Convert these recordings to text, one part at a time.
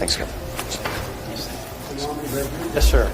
Thanks, Kevin. Yes, sir.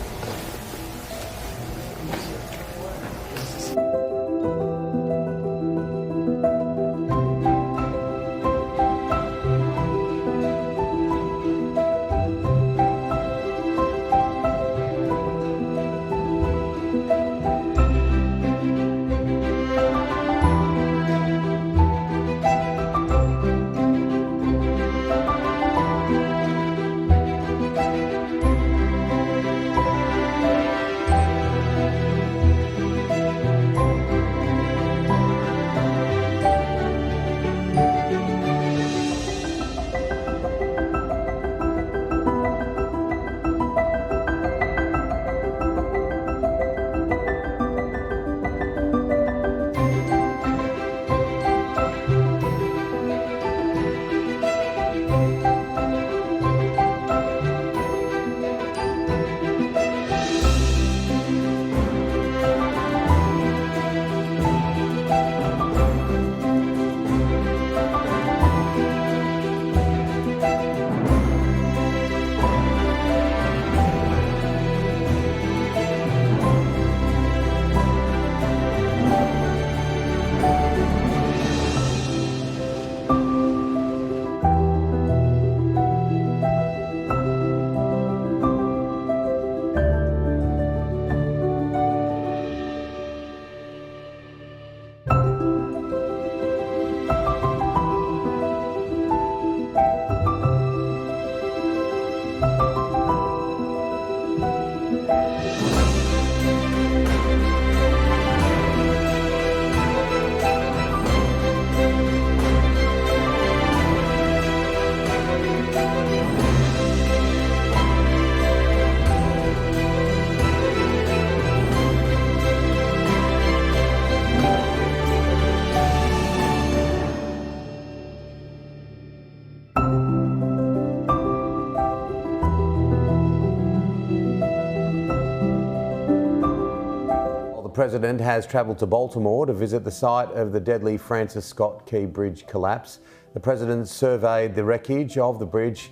The President has travelled to Baltimore to visit the site of the deadly Francis Scott Key Bridge collapse. The President surveyed the wreckage of the bridge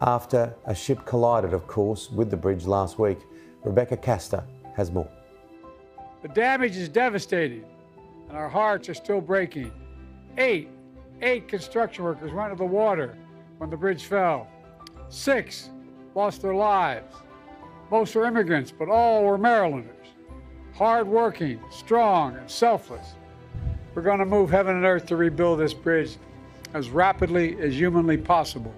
after a ship collided, of course, with the bridge last week. Rebecca Castor has more. The damage is devastating, and our hearts are still breaking. Eight construction workers went into the water when the bridge fell. 6 lost their lives. Most were immigrants, but all were Marylanders. Hard-working, strong, and selfless. We're going to move heaven and earth to rebuild this bridge as rapidly as humanly possible.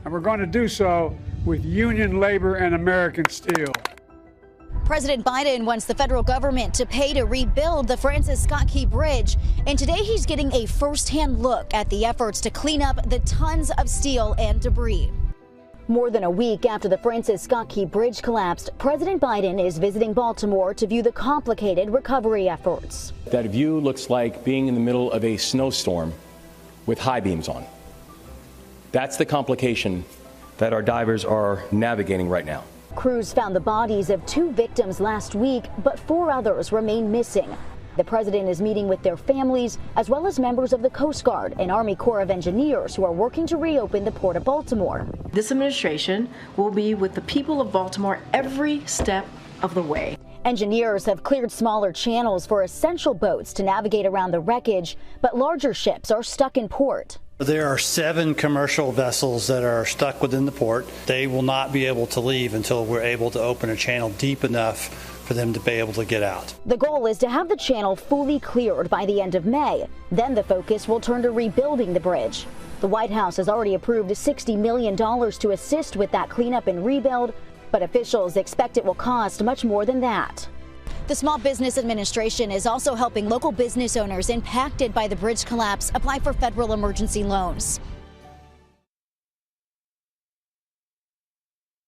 And we're going to do so with union labor and American steel. President Biden wants the federal government to pay to rebuild the Francis Scott Key Bridge. And today he's getting a first-hand look at the efforts to clean up the tons of steel and debris. More than a week after the Francis Scott Key Bridge collapsed, President Biden is visiting Baltimore to view the complicated recovery efforts. That view looks like being in the middle of a snowstorm with high beams on. That's the complication that our divers are navigating right now. Crews found the bodies of 2 victims last week, but 4 others remain missing. The president is meeting with their families, as well as members of the Coast Guard and Army Corps of Engineers who are working to reopen the Port of Baltimore. This administration will be with the people of Baltimore every step of the way. Engineers have cleared smaller channels for essential boats to navigate around the wreckage, but larger ships are stuck in port. There are 7 commercial vessels that are stuck within the port. They will not be able to leave until we're able to open a channel deep enough for them to be able to get out. The goal is to have the channel fully cleared by the end of May. Then the focus will turn to rebuilding the bridge. The White House has already approved $60 million to assist with that cleanup and rebuild, but officials expect it will cost much more than that. The Small Business Administration is also helping local business owners impacted by the bridge collapse apply for federal emergency loans.